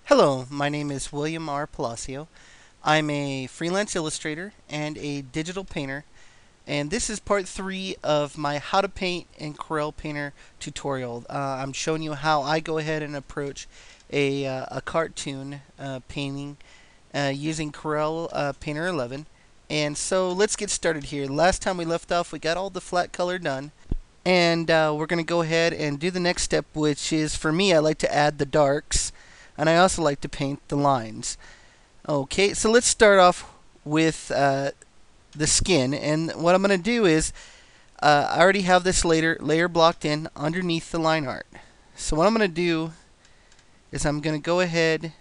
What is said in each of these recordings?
Hello, my name is William R. Palacio. I'm a freelance illustrator and a digital painter, and this is part 3 of my How to Paint in Corel Painter tutorial. I'm showing you how I go ahead and approach a cartoon painting using Corel Painter 11. And so let's get started here. Last time we left off, we got all the flat color done. And we're going to go ahead and do the next step, which is, for me, I like to add the darks, and I also like to paint the lines. Okay, so let's start off with the skin, and what I'm going to do is, I already have this layer blocked in underneath the line art. So what I'm going to do is I'm going to go ahead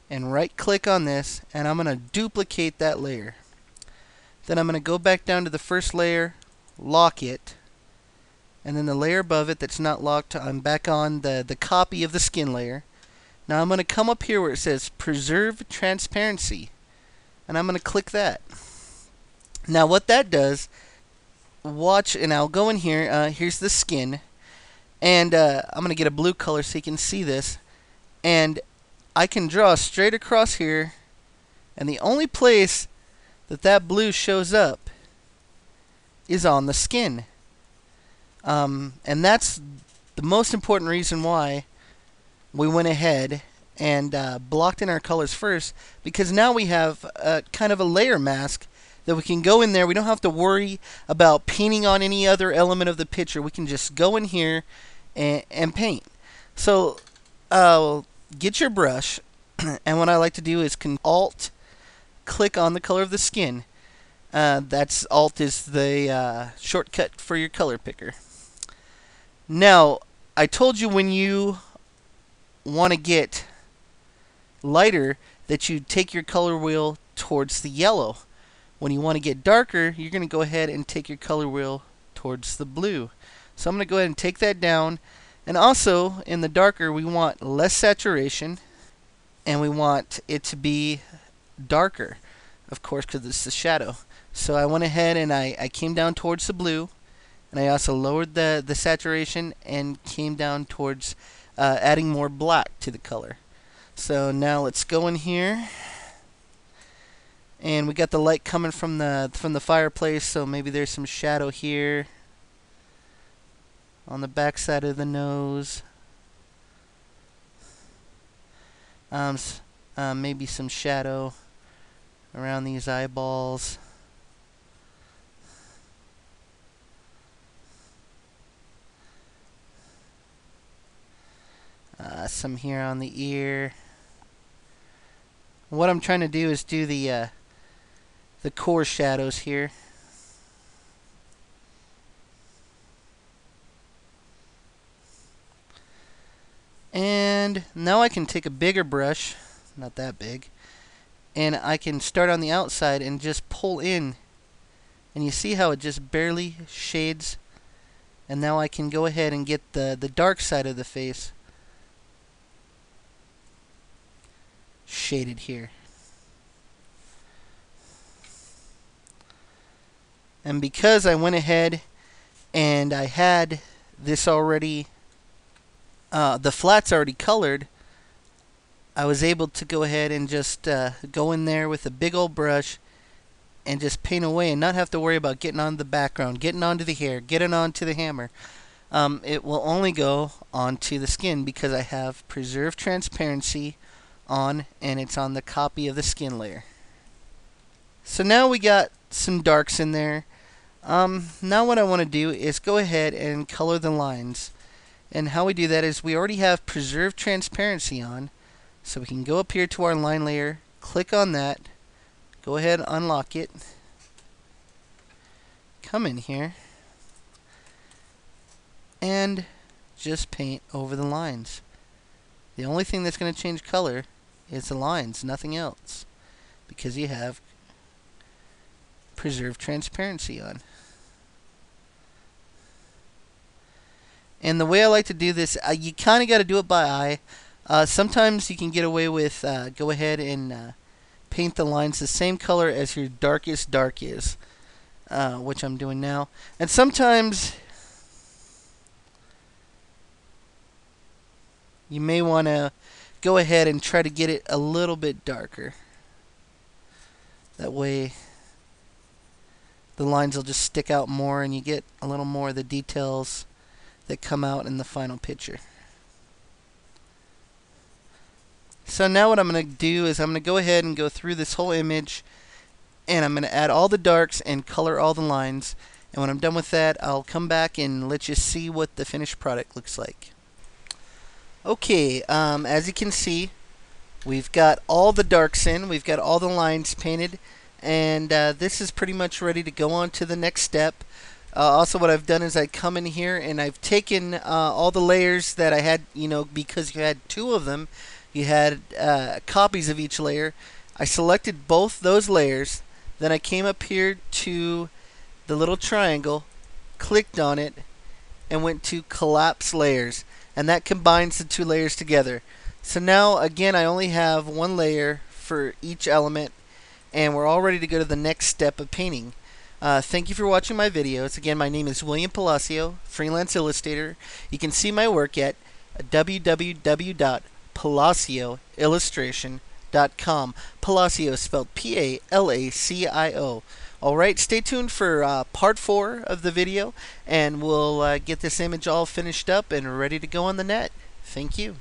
and right click on this, and I'm going to duplicate that layer. Then I'm going to go back down to the first layer, lock it, and then the layer above it that's not locked, I'm back on the copy of the skin layer. Now I'm going to come up here where it says Preserve Transparency, and I'm going to click that. Now what that does, watch, and I'll go in here, here's the skin, and I'm going to get a blue color so you can see this, and I can draw straight across here, and the only place that blue shows up is on the skin. And that's the most important reason why we went ahead and blocked in our colors first, because now we have kind of a layer mask that we can go in there. We don't have to worry about painting on any other element of the picture. We can just go in here and paint. So get your brush, and what I like to do is Alt click on the color of the skin. That's Alt is the shortcut for your color picker. Now, I told you when you want to get lighter that you take your color wheel towards the yellow. When you want to get darker, you're going to go ahead and take your color wheel towards the blue. So I'm going to go ahead and take that down. And also, in the darker, we want less saturation, and we want it to be darker, of course, because it's the shadow. So I went ahead and I came down towards the blue, and I also lowered the saturation and came down towards adding more black to the color. So now let's go in here, and we got the light coming from the fireplace, so maybe there's some shadow here on the back side of the nose. Maybe some shadow around these eyeballs. Some here on the ear. What I'm trying to do is do the core shadows here. And now I can take a bigger brush, not that big, and I can start on the outside and just pull in. And you see how it just barely shades. And now I can go ahead and get the dark side of the face shaded here. And because I went ahead and I had this already, the flats already colored, I was able to go ahead and just go in there with a big old brush and just paint away and not have to worry about getting onto the background, getting onto the hair, getting onto the hammer. It will only go onto the skin because I have Preserve Transparency on, and it's on the copy of the skin layer. So now we got some darks in there. Now what I want to do is go ahead and color the lines. And how we do that is we already have Preserve Transparency on. So we can go up here to our line layer, click on that, go ahead and unlock it, come in here, and just paint over the lines. The only thing that's going to change color is the lines, nothing else, because you have Preserve Transparency on. And the way I like to do this, you kind of got to do it by eye. Sometimes you can get away with go ahead and paint the lines the same color as your darkest dark is, which I'm doing now. And sometimes you may want to go ahead and try to get it a little bit darker. That way the lines will just stick out more and you get a little more of the details that come out in the final picture. So now what I'm going to do is I'm going to go ahead and go through this whole image, and I'm going to add all the darks and color all the lines. And when I'm done with that, I'll come back and let you see what the finished product looks like. Okay, as you can see, we've got all the darks in, we've got all the lines painted, and this is pretty much ready to go on to the next step. Also, what I've done is I come in here and I've taken all the layers that I had, because you had two of them, you had copies of each layer. I selected both those layers, then I came up here to the little triangle, clicked on it, and went to collapse layers, and that combines the two layers together. So now again I only have one layer for each element, and we're all ready to go to the next step of painting. Thank you for watching my videos. Again, my name is William Palacio, freelance illustrator. You can see my work at www.palacioillustration.com. Palacio spelled P-A-L-A-C-I-O. Alright, stay tuned for part 4 of the video, and we'll get this image all finished up and ready to go on the net. Thank you.